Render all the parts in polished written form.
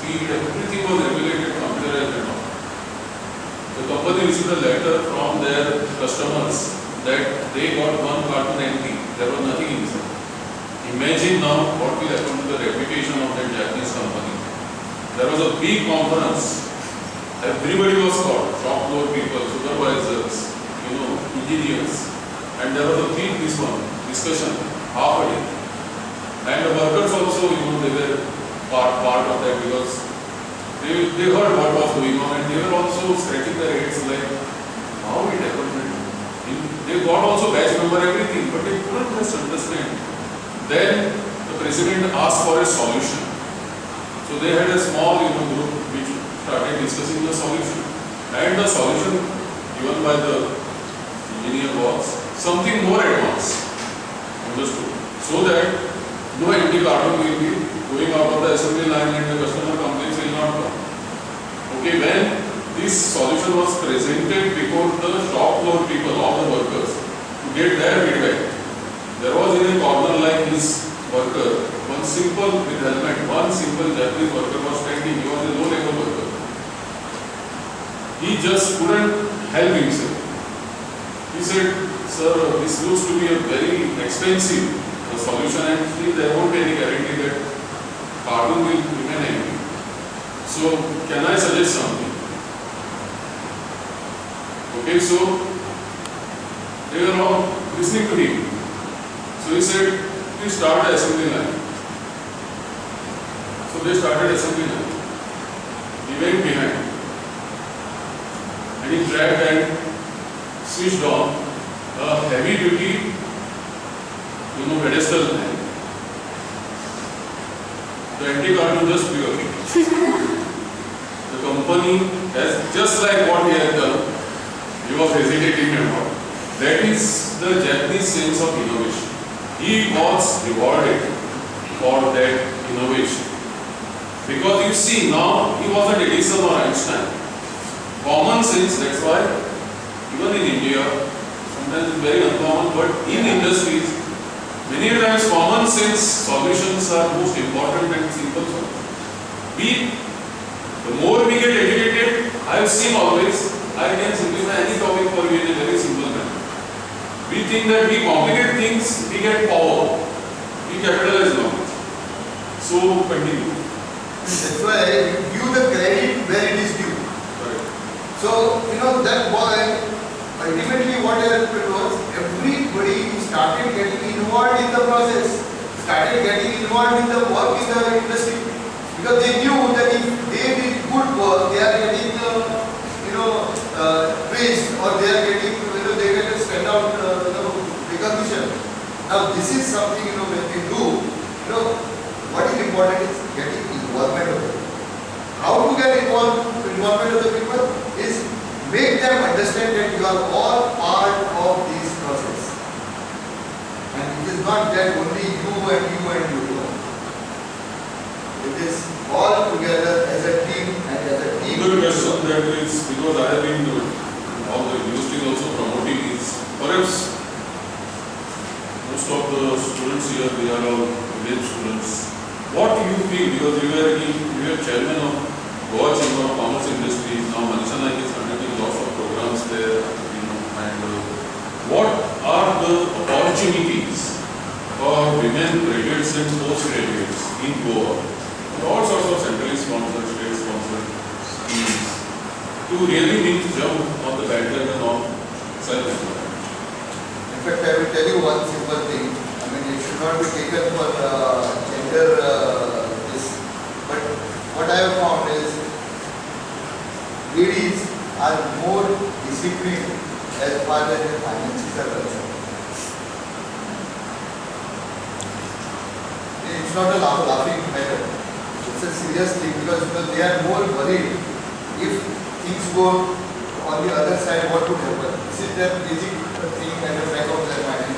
speed, everything was regulated, computerized and all. The company received a letter from their customers that they got one carton empty. There was nothing inside. Imagine now what will happen to the reputation of that Japanese company. There was a big conference. Everybody was called, shop floor people, supervisors, engineers. And there was a big discussion, half a day. And the workers also, they were part of that because they heard what was going on and they were also scratching their heads like, how it happened. They got also batch number, everything, but they couldn't just understand. Then the president asked for a solution. So they had a small group which started discussing the solution. And the solution given by the engineer was something more advanced. Understood? So that no empty carton will be going out of the assembly line and the customer complaints will not come. Okay, when this solution was presented before the shop floor people, all the workers, to get their feedback, there was in a corner like this worker, one simple with helmet, one simple Japanese worker was standing. He was a low level worker. He just couldn't help himself. He said, sir, this looks to be a very expensive solution and still there won't be any guarantee that carton will remain empty. So, can I suggest something? Okay, so they were all listening to him. So he said, please start the assembly line. So they started assembly line. He went behind and he dragged and switched on a heavy duty pedestal line. The empty carton just flew away. The company has just like what he had done. He was hesitating and what. That is the Japanese sense of innovation. He was rewarded for that innovation. Because you see, now he wasn't Edison or Einstein. Common sense, that's why even in India, sometimes it's very uncommon, but in industries, many times common sense solutions are most important and simple solutions. The more we get educated, I have seen always, I can simplify any topic for you in a very simple manner. We think that we complicate things, we get power, we capitalize knowledge. So, continue. That's why you give the credit where it is due. Correct. So, that boy, ultimately what happened was, everybody started getting involved in the process, started getting involved in the work in the industry. Because they knew that if they did good work, they are getting, praised, or they are getting, they get to spend out, recognition. Now, this is something, when we do, what is important is getting involvement of the people. How to get involvement of the people is make them understand that you are all part of this process. And it is not that only you and you and you. It is all together as a team and as a team. Another question that is, because I have been all the universities also promoting is, perhaps most of the students here, they are all village students. What do you feel, because you were chairman of Goa Chamber of Commerce Industries, now Manisha Naik is conducting lots of programs there, and what are the opportunities for women graduates and postgraduates in Goa? All sorts of centrally sponsored, state sponsored schemes to really jump on the bandwagon of self-employment. In fact, I will tell you one simple thing. I mean, it should not be taken for gender this. But what I have found is ladies are more disciplined as far as their finances are concerned. It's not a laughing matter. It's a serious thing because they are more worried if things go on the other side, what would happen. This is their basic thing at the back of their mind.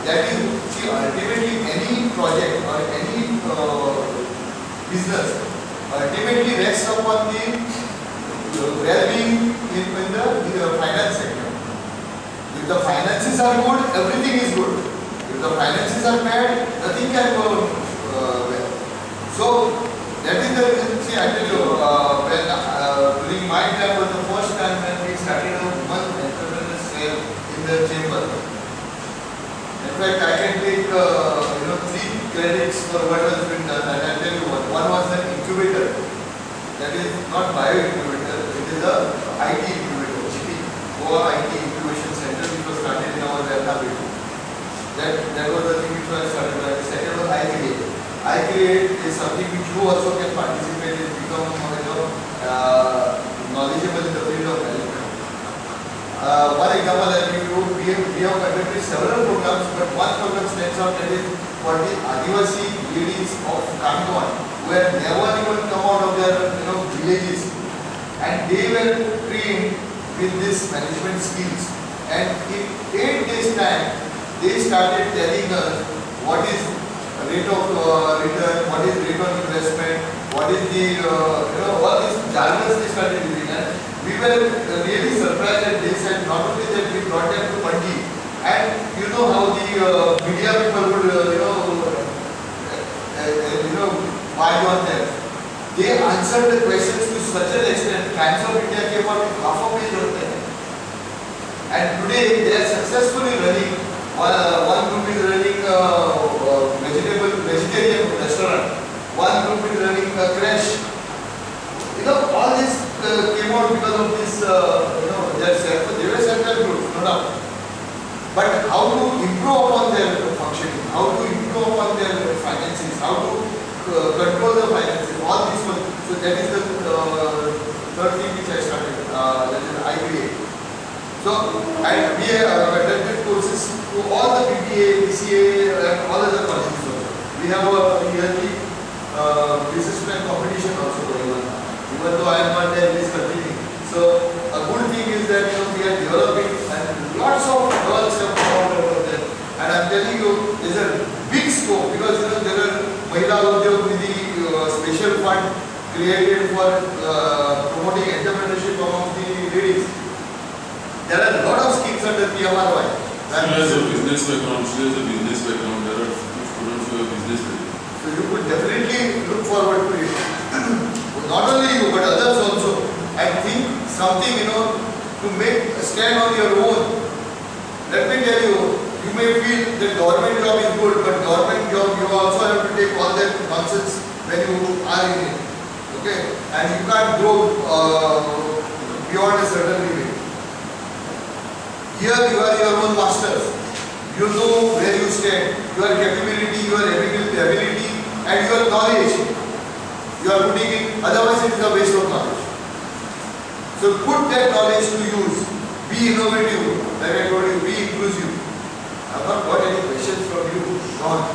That is, see, ultimately any project or any business ultimately rests upon the well-being in the finance sector. If the finances are good, everything is good. If the finances are bad, nothing can go well. So, that is the reason, see, I tell you, for what has been done, and I'll tell you what. One was an incubator. That is not bio-incubator, it is a IT incubator, Goa IT Incubation Center, which was started in our Raikar building. That was the thing which was started. The second was iCreate. iCreate is something which you also can participate in, become knowledgeable in the field of management. One example that we have conducted several programs, but one program stands out, that is for the Adivasi ladies of Kangon, who had never even come out of their villages, and they were trained with this management skills. And in 8 days' time, they started telling us what is rate of return, what is rate on investment, what is the all these jargons they started using. And we were really surprised at this, and not only that, we brought them to Pandi, and you know how the media people would buy on them. They answered the questions to such an extent, Times of India came out with half a page on them. And today they are successfully running. One group is running vegetarian restaurant. One group is running a creche. All this came out because of this. They were self-help groups, no doubt. But how to improve upon their functioning, how to improve upon their finances, how to control the finances, all this was. So that is the third thing which I started. That is iCreate. So, and we have conducted courses to all the BBA, BCA, and all other colleges also. We have a yearly business plan competition also going on. Even though I am not there, it is continuing. So, a good thing is that we are developing, and lots of girls have come out of that. And I am telling you, there is a big scope, because there are Mahila Udyog Nidhi special fund created for promoting entrepreneurship among the ladies. There are a lot of schemes under PMRY. She has a business background. There are students who have business background. So you could definitely look forward to it. Not only you, but others also. And think something, to make a stand on your own. Let me tell you, you may feel that government job is good, but government job you also have to take all that nonsense when you are in it. Okay? And you can't grow beyond a certain limit. Here you are your own masters. You know where you stand, your capability, your ability, and your knowledge. You are putting in, otherwise it is a waste of knowledge. So put that knowledge to use. Be innovative, like I told you, be inclusive. I have not got any questions from you. Gone.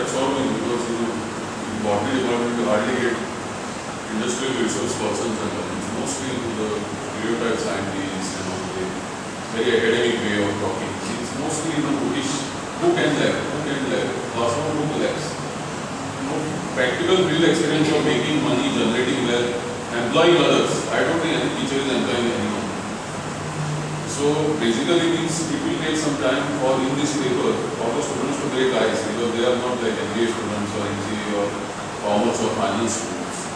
It's all me, because in botany department you hardly get industrial resource persons and all. It's mostly the stereotype scientists and all the very academic way of talking. It's mostly bookish. Who can learn? Classroom who lacks. Practical field experience of making money, generating wealth, employing others. I don't think any teacher is employing anyone. So basically means it will take some time for in this paper for the students to break ice, because they are not like MBA students or MCA or commerce or finance students.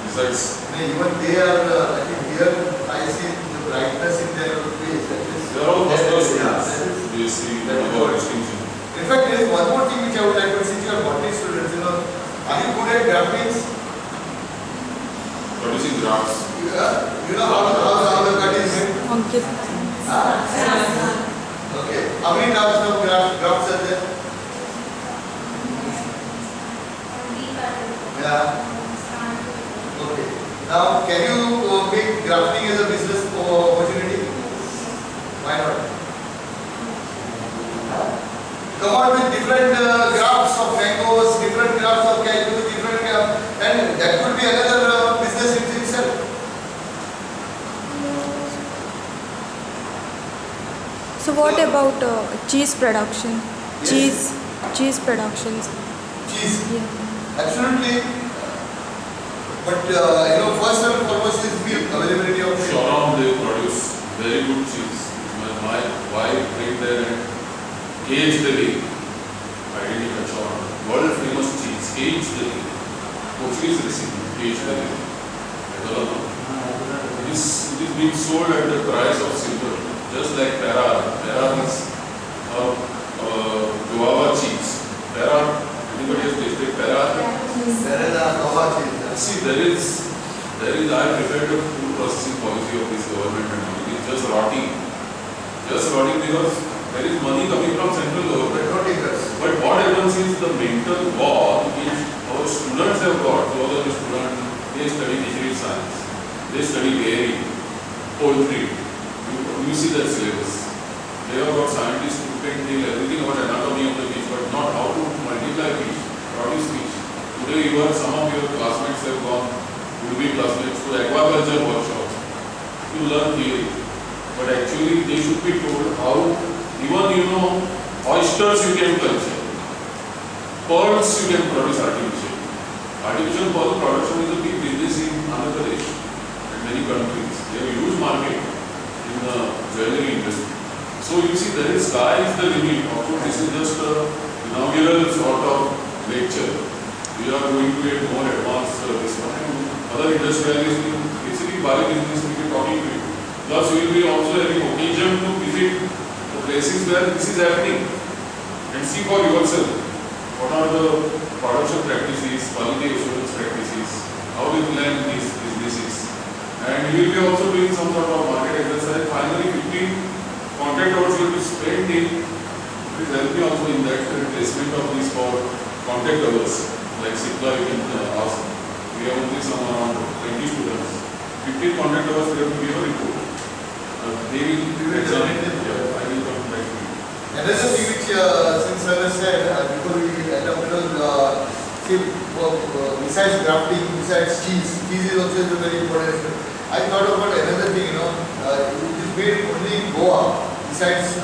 Besides, even they are, I think here I see the brightness in their face. they are all first class students. They see about distinction. In fact, there is one more thing which I would like to see. You are botany students, are you good at graphics? Producing graphs. You know how the cut is made? Okay. How many types of graphs are there? Yeah. Okay. Now, can you make grafting as a business opportunity? Why not? Come out with different graphs of mangoes, different graphs of cashews, different graphs, and that could be another business in itself. So what about cheese production? Yes. Cheese productions. Cheese. Yeah. Absolutely. But first and foremost is milk, availability of milk. Shoreham, they produce very good cheese. My wife went there and caged the lake. I didn't even Shoreham. World famous cheese, caged the lake. Portuguese recipe, caged the lake. It is being sold at the price of silver, just like Para. Para is guava cheese. Para Anybody has tasted para? Serena, Nova cheese. See, there is, I have prepared the food processing policy of this government and all. It is just rotting because there is money coming from central government. But no takers. But what happens is the mental wall which our students have got, those are the students, they study fisheries science, they study dairy, poultry, you see that syllabus. They have got scientists who can tell everything about anatomy of the fish, but not how to multiply fish, produce fish. Today some of your classmates have gone, will be classmates, to aquaculture workshop to learn theory. But actually they should be told how, even oysters you can culture, pearls you can produce artificially. Artificial pearl production is a big business in Andhra Pradesh and many countries. They have a huge market in the jewelry industry. So you see, there is sky is the limit. Of course, this is just a inaugural sort of lecture. We are going to get more advanced this one. And other industrialists in basically bio business will be talking to you. Plus, we will be also having occasion to visit the places where this is happening and see for yourself what are the production practices, quality assurance practices, how we plan these businesses. And we will be also doing some sort of market exercise. Finally, 15 contact hours will be spent in, please help me also in that placement of these for contact hours. Like Sipla, you can ask. We have only some around 20 students. 15 contact hours, they have to give a report. They will examine them. Yeah, I will come back to you. Another thing which, since I was said, before we end up, besides grafting, besides cheese is also a very important aspect. I thought about another thing, it is made only in Goa, besides